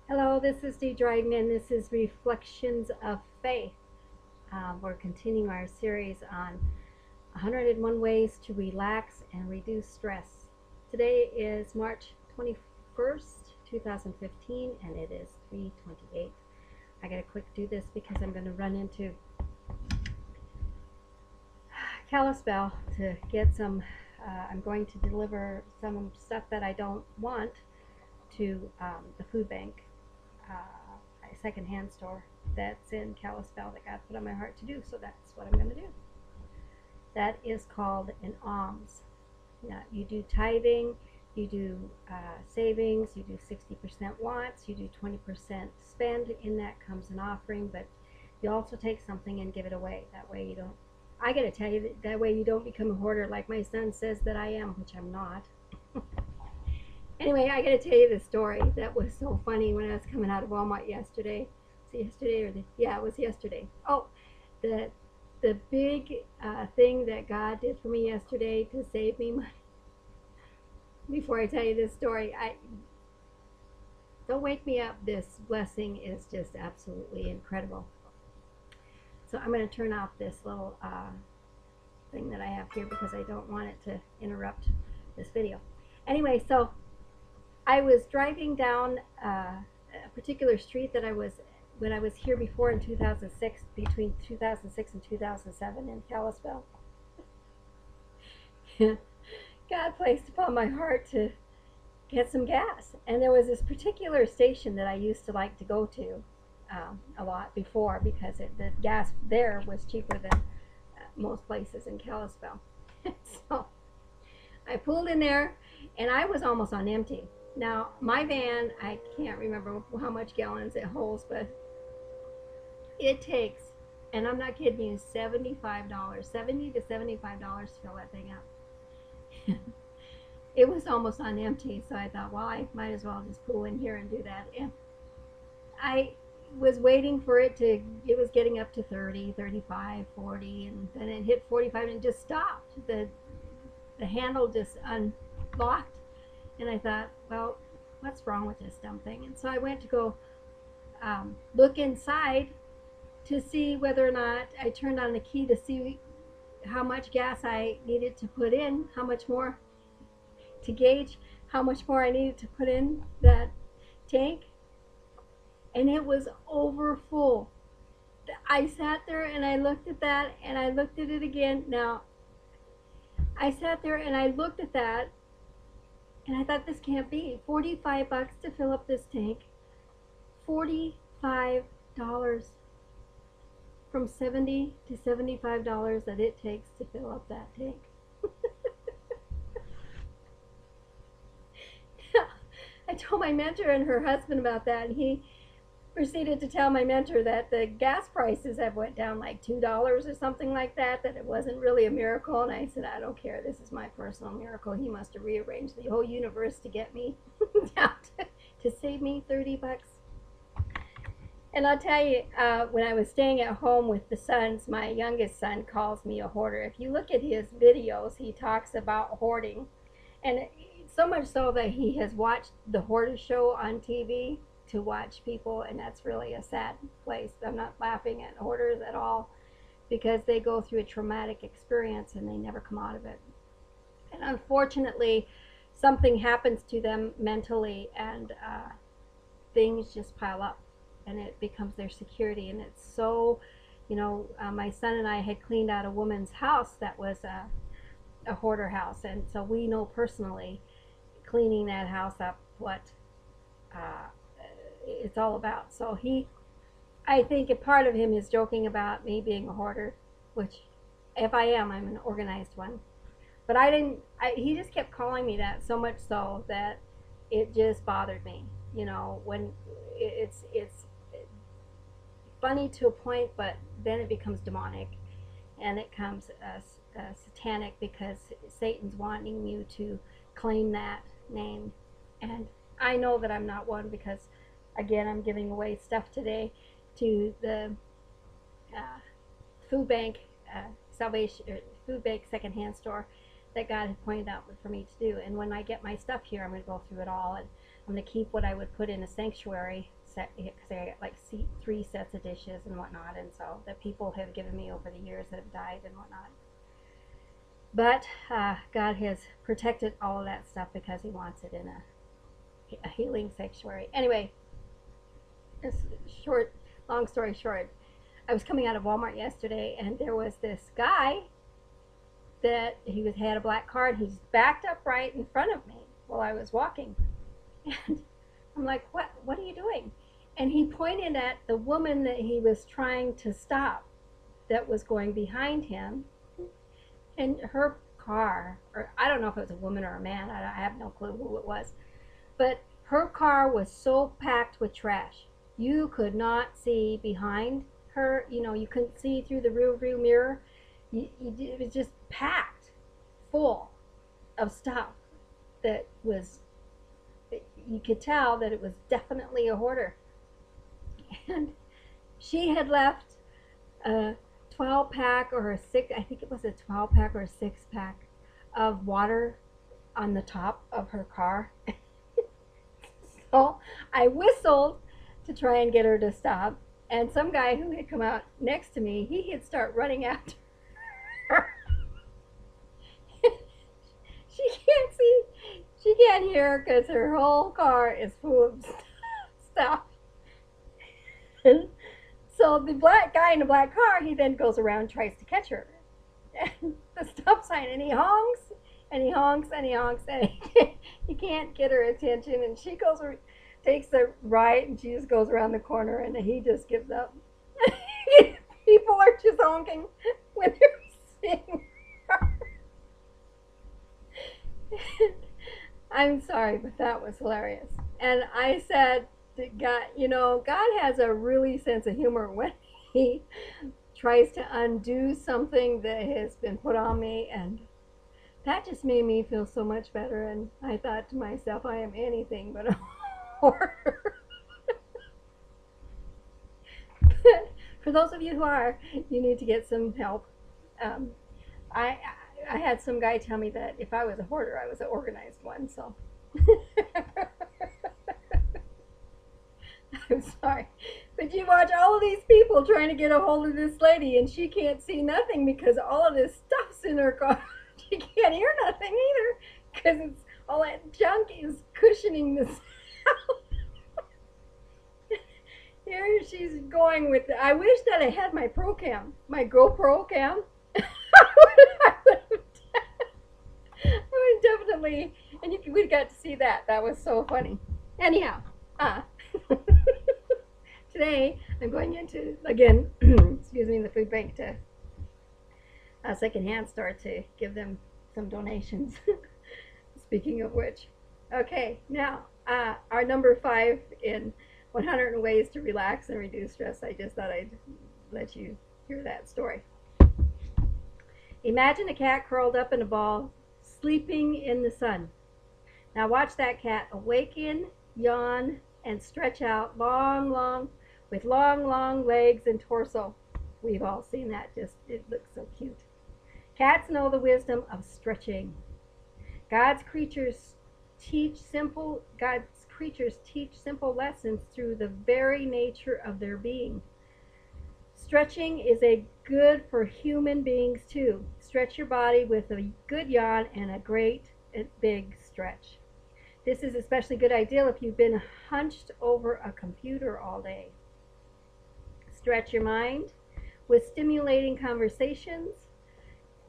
Hello, this is Dee Dryden, and this is Reflections of Faith. We're continuing our series on 101 ways to relax and reduce stress. Today is March 21st, 2015, and it is 3:28. I gotta quick do this because I'm going to run into Kalispell to get some. I'm going to deliver some stuff that I don't want to the food bank, a secondhand store that's in Kalispell that God put on my heart to do. So that's what I'm going to do. That is called an alms. Now, you do tithing, you do savings, you do 60% wants, you do 20% spend. In that comes an offering, but you also take something and give it away. That way you don't. I got to tell you that way you don't become a hoarder like my son says that I am, which I'm not. Anyway, I got to tell you the story that was so funny when I was coming out of Walmart yesterday. Was it yesterday or yeah, it was yesterday. Oh, the big thing that God did for me yesterday to save me money. Before I tell you this story, I don't wake me up. This blessing is just absolutely incredible. So I'm going to turn off this little thing that I have here because I don't want it to interrupt this video. Anyway, so I was driving down a particular street that I was when I was here before in 2006, between 2006 and 2007 in Kalispell. God placed upon my heart to get some gas, and there was this particular station that I used to like to go to a lot before because the gas there was cheaper than most places in Kalispell. So I pulled in there, and I was almost on empty. Now, my van, I can't remember how much gallons it holds, but it takes, and I'm not kidding you, $75, $70 to $75 to fill that thing up. It was almost on empty, so I thought, well, I might as well just pull in here and do that. And I was waiting for it to, it was getting up to 30, 35, 40, and then it hit 45 and it just stopped. The handle just unlocked. And I thought, well, what's wrong with this dumb thing? And so I went to go look inside to see whether or not I turned on the key to see how much gas I needed to put in, how much more to gauge how much more I needed to put in that tank. And it was over full. I sat there and I looked at that and I looked at it again. Now, I sat there and I looked at that and I thought, this can't be. $45 to fill up this tank. $45 from $70 to $75 that it takes to fill up that tank. I told my mentor and her husband about that, and he proceeded to tell my mentor that the gas prices have went down like $2 or something like that it wasn't really a miracle. And I said, I don't care, this is my personal miracle. He must have rearranged the whole universe to get me down to save me $30. And I'll tell you, when I was staying at home with the sons, my youngest son calls me a hoarder. If you look at his videos, he talks about hoarding, and so much so that he has watched the Hoarder Show on TV to watch people, and that's really a sad place. I'm not laughing at hoarders at all because they go through a traumatic experience and they never come out of it. And unfortunately, something happens to them mentally, and things just pile up, and it becomes their security. And it's so, my son and I had cleaned out a woman's house that was a hoarder house, and so we know personally cleaning that house up what it's all about. So I think a part of him is joking about me being a hoarder, which if I am, I'm an organized one. But he just kept calling me that, so much so that it just bothered me. When it's funny to a point, but then it becomes demonic, and it comes satanic because Satan's wanting you to claim that name. And I know that I'm not one because, again, I'm giving away stuff today to the food bank, food bank secondhand store that God had pointed out for me to do. And when I get my stuff here, I'm going to go through it all, and I'm going to keep what I would put in a sanctuary set, because I got like 3 sets of dishes and whatnot, and so that people have given me over the years that have died and whatnot. But God has protected all of that stuff because He wants it in a healing sanctuary. Anyway, long story short, I was coming out of Walmart yesterday, and there was this guy that had a black car, and he's backed up right in front of me while I was walking. And I'm like, what are you doing? And he pointed at the woman that he was trying to stop that was going behind him. And her car, or I don't know if it was a woman or a man, I have no clue who it was, but her car was so packed with trash. You could not see behind her, you couldn't see through the rear view mirror. It was just packed full of stuff that was, you could tell that it was definitely a hoarder. And she had left a 12-pack or a 6, I think it was a 12-pack or a 6-pack of water on the top of her car. So I whistled to try and get her to stop, and some guy who had come out next to me, he had started running after her. She can't hear because her whole car is full of stuff. And so the black guy in the black car, he then goes around and tries to catch her. And the stop sign, and he honks, and he honks, and he honks, and he can't get her attention, and she takes the right, and she just goes around the corner, and he just gives up. People are just honking when they're seeing her. I'm sorry, but that was hilarious. And I said to God, God has a really sense of humor when He tries to undo something that has been put on me, and that just made me feel so much better. And I thought to myself, I am anything but a hoarder. But for those of you who are, you need to get some help. I had some guy tell me that if I was a hoarder, I was an organized one, so. I'm sorry. But you watch all of these people trying to get a hold of this lady, and she can't see nothing because all of this stuff's in her car. She can't hear nothing either because it's all that junk is cushioning the sound. Here she's going with I wish that I had my my GoPro cam. I would definitely, and we got to see that. That was so funny. Anyhow, today I'm going into, again, excuse me, the food bank to a secondhand store to give them some donations. Speaking of which, okay, now our number 5 in 100 ways to relax and reduce stress. I just thought I'd let you hear that story. Imagine a cat curled up in a ball, sleeping in the sun. Now watch that cat awaken, yawn, and stretch out with long legs and torso. We've all seen that. It looks so cute. Cats know the wisdom of stretching. God's creatures teach simple lessons through the very nature of their being. Stretching is good for human beings too. Stretch your body with a good yawn and a great big stretch. This is especially good ideal if you've been hunched over a computer all day. Stretch your mind with stimulating conversations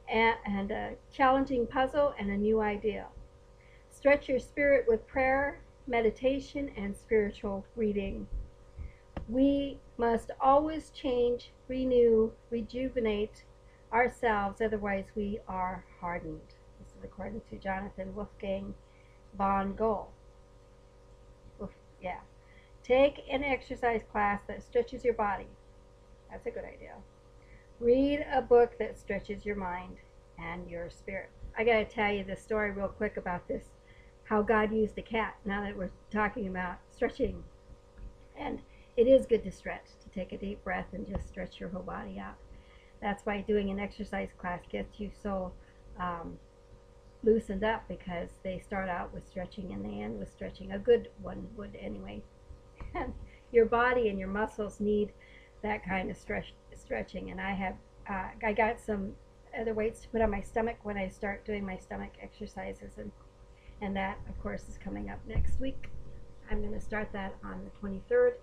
and a challenging puzzle and a new idea. Stretch your spirit with prayer, meditation, and spiritual reading. We must always change, renew, rejuvenate ourselves, otherwise we are hardened. This is according to Jonathan Wolfgang von Goethe. Yeah. Take an exercise class that stretches your body. That's a good idea. Read a book that stretches your mind and your spirit. I got to tell you this story real quick about this, how God used a cat, now that we're talking about stretching. And it is good to stretch, to take a deep breath and just stretch your whole body out. That's why doing an exercise class gets you so loosened up, because they start out with stretching and they end with stretching. A good one would anyway. your body and your muscles need that kind of stretching. And I got some other weights to put on my stomach when I start doing my stomach exercises, and that of course is coming up next week. I'm going to start that on the 23rd.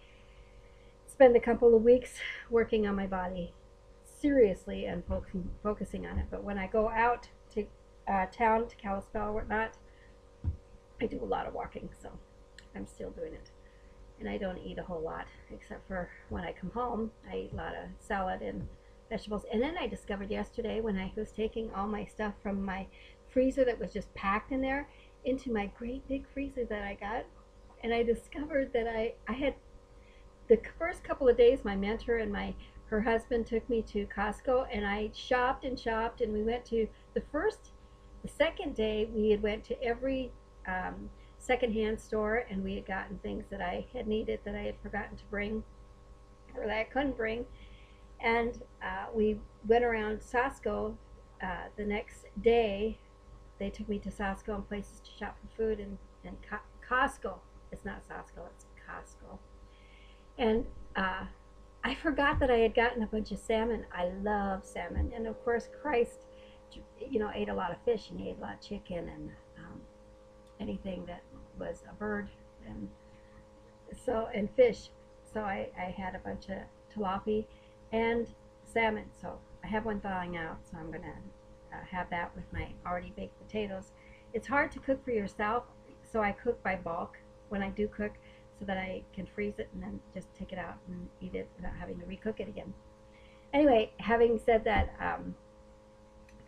Spend a couple of weeks working on my body seriously and focusing on it. But when I go out to town, to Kalispell or whatnot, I do a lot of walking, so I'm still doing it. And I don't eat a whole lot, except for when I come home. I eat a lot of salad and vegetables. And then I discovered yesterday when I was taking all my stuff from my freezer that was just packed in there into my great big freezer that I got, and I discovered that I had the first couple of days, my mentor and her husband took me to Costco, and I shopped and shopped, and we went to the second day we had went to every secondhand store, and we had gotten things that I had needed that I had forgotten to bring or that I couldn't bring, and we went around Costco. The next day, they took me to Costco and places to shop for food, and Costco. It's not Costco, it's Costco. And I forgot that I had gotten a bunch of salmon. I love salmon. And of course, Christ, ate a lot of fish, and he ate a lot of chicken and anything that was a bird and fish. So I had a bunch of tilapia and salmon. So I have one thawing out, so I'm going to have that with my already baked potatoes. It's hard to cook for yourself, so I cook by bulk when I do cook, so that I can freeze it and then just take it out and eat it without having to recook it again. Anyway, having said that,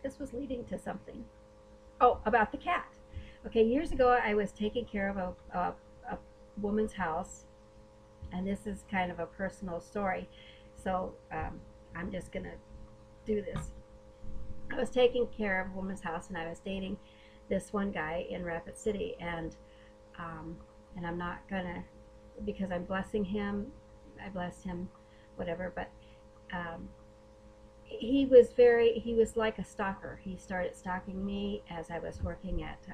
this was leading to something. Oh, about the cat. Okay, years ago I was taking care of a woman's house, and this is kind of a personal story, so I'm just going to do this. I was taking care of a woman's house, and I was dating this one guy in Rapid City, and I'm not going to, because I'm blessing him, I blessed him, whatever, but he was like a stalker. He started stalking me as I was working at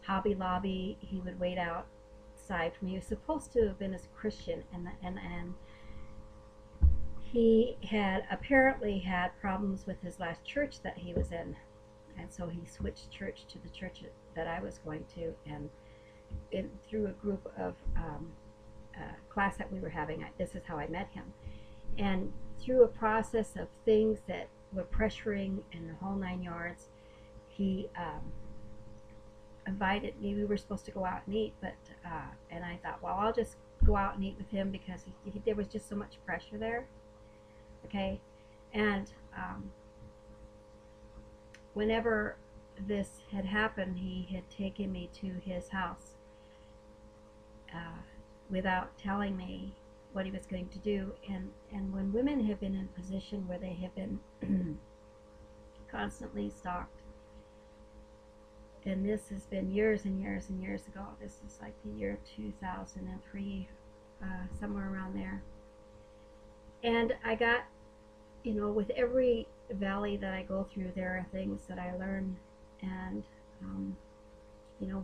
Hobby Lobby. He would wait outside for me. He was supposed to have been a Christian, and he had apparently had problems with his last church that he was in, and so he switched church to the church that I was going to, and through a group of class that we were having, this is how I met him. And through a process of things that were pressuring in the whole 9 yards, he invited me. We were supposed to go out and eat, but and I thought, well, I'll just go out and eat with him, because there was just so much pressure there. Okay, and whenever this had happened, he had taken me to his house without telling me what he was going to do. And when women have been in a position where they have been constantly stalked, and this has been years and years and years ago, this is like the year 2003, somewhere around there, and I got, with every valley that I go through, there are things that I learn, and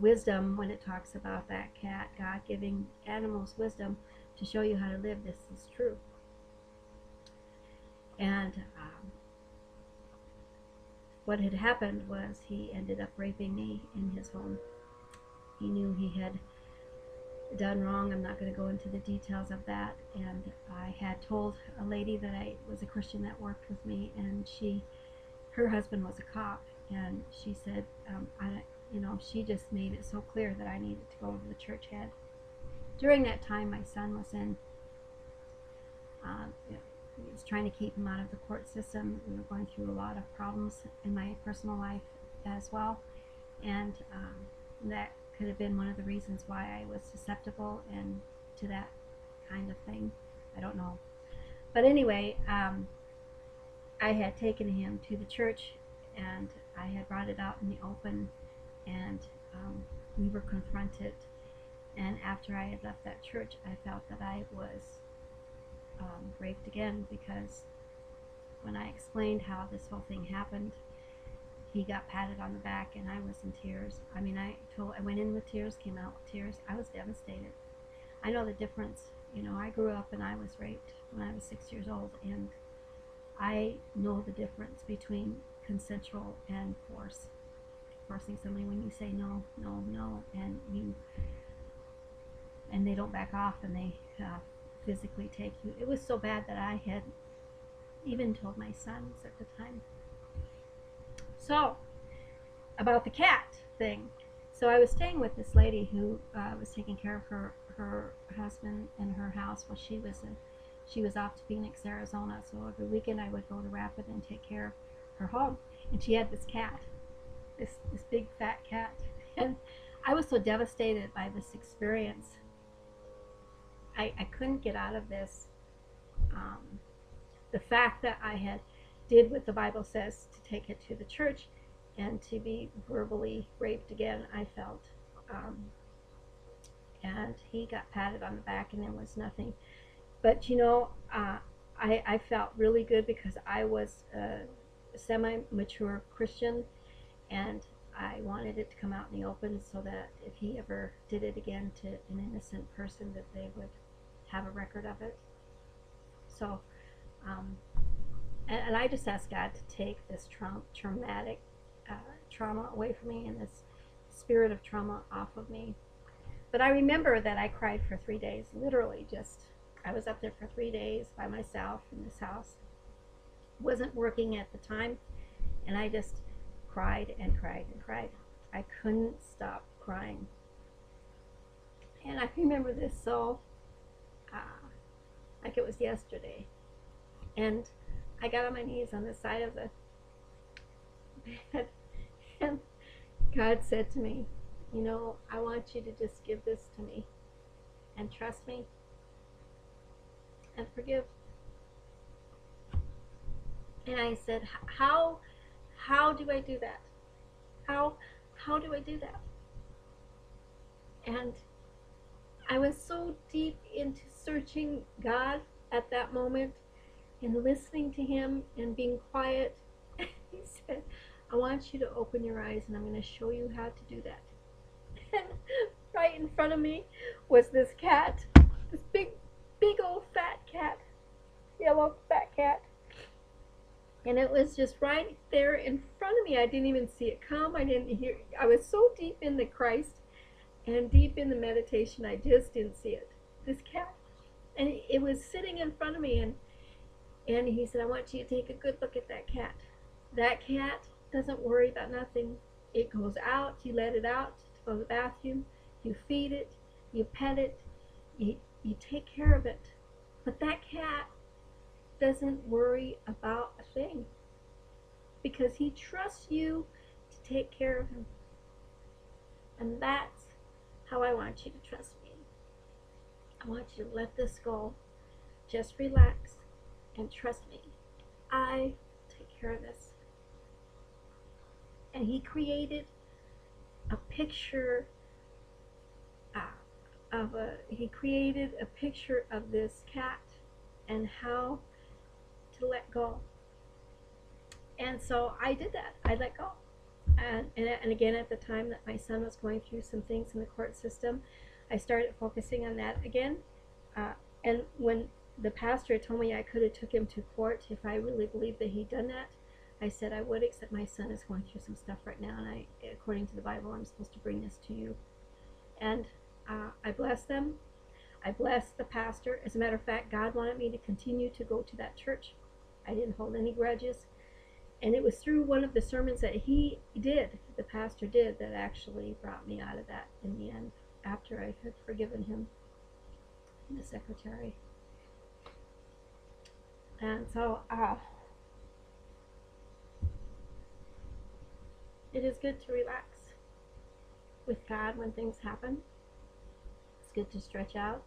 wisdom, when it talks about that cat, God giving animals wisdom to show you how to live, this is true. And what had happened was he ended up raping me in his home. He knew he had done wrong. I'm not going to go into the details of that. And I had told a lady that I was a Christian that worked with me, and her husband was a cop, and she said, she just made it so clear that I needed to go to the church head. During that time, my son was in, he was trying to keep him out of the court system. We were going through a lot of problems in my personal life as well, and that could have been one of the reasons why I was susceptible and to that kind of thing. I don't know. But anyway, I had taken him to the church, and I had brought it out in the open, and we were confronted. And after I had left that church, I felt that I was raped again, because when I explained how this whole thing happened, he got patted on the back, and I was in tears. I went in with tears, came out with tears. I was devastated. I know the difference, You know, I grew up and I was raped when I was 6 years old, and I know the difference between consensual and forcing somebody when you say no, no, no, and they don't back off, and they physically take you. It was so bad that I had even told my sons at the time. So, about the cat thing. So I was staying with this lady who was taking care of her husband in her house while she was off to Phoenix, Arizona. So every weekend I would go to Rapid and take care of her home. And she had this cat, this big fat cat. And I was so devastated by this experience. I couldn't get out of this. The fact that I had did what the Bible says to take it to the church, and to be verbally raped again, I felt. And he got patted on the back, and there was nothing. But you know, I felt really good because I was a semi-mature Christian, and I wanted it to come out in the open so that if he ever did it again to an innocent person, that they would have a record of it. So, and I just asked God to take this traumatic trauma away from me, and this spirit of trauma off of me. But I remember that I cried for 3 days, literally I was up there for 3 days by myself in this house. Wasn't working at the time, and I just cried and cried and cried. I couldn't stop crying. And I remember this so like it was yesterday. And I got on my knees on the side of the bed, and God said to me, you know, I want you to just give this to me and trust me and forgive. And I said, how do I do that? How do I do that? And I was so deep into searching God at that moment and listening to him and being quiet. He said, I want you to open your eyes, and I'm going to show you how to do that. And right in front of me was this cat, this big old fat cat, yellow fat cat. And it was just right there in front of me. I didn't even see it come. I didn't hear. I was so deep in the Christ and deep in the meditation, I just didn't see it. This cat. And it was sitting in front of me, and he said, I want you to take a good look at that cat. That cat doesn't worry about nothing. It goes out, you let it out to go to the bathroom, you feed it, you pet it, you take care of it. But that cat doesn't worry about a thing, because he trusts you to take care of him. And that's how I want you to trust me. I want you to let this go. Just relax and trust me. I take care of this. And he created a picture of this cat and how to let go. And so I did that. I let go. And again, at the time that my son was going through some things in the court system, I started focusing on that again. And when the pastor told me I could have took him to court if I really believed that he'd done that, I said I would, except my son is going through some stuff right now, and according to the Bible, I'm supposed to bring this to you. And I blessed them. I blessed the pastor. As a matter of fact, God wanted me to continue to go to that church. I didn't hold any grudges. And it was through one of the sermons that he did, the pastor did, that actually brought me out of that in the end, after I had forgiven him and the secretary. And so, it is good to relax with God when things happen. It's good to stretch out.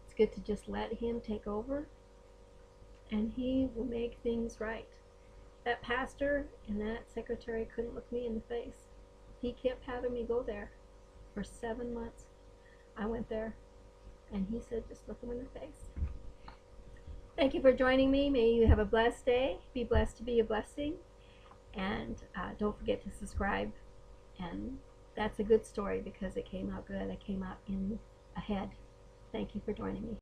It's good to just let him take over, and he will make things right. That pastor and that secretary couldn't look me in the face. He kept having me go there for 7 months. I went there, and he said, just look him in the face. Thank you for joining me. May you have a blessed day. Be blessed to be a blessing. And don't forget to subscribe. And that's a good story because it came out good. I came out in ahead. Thank you for joining me.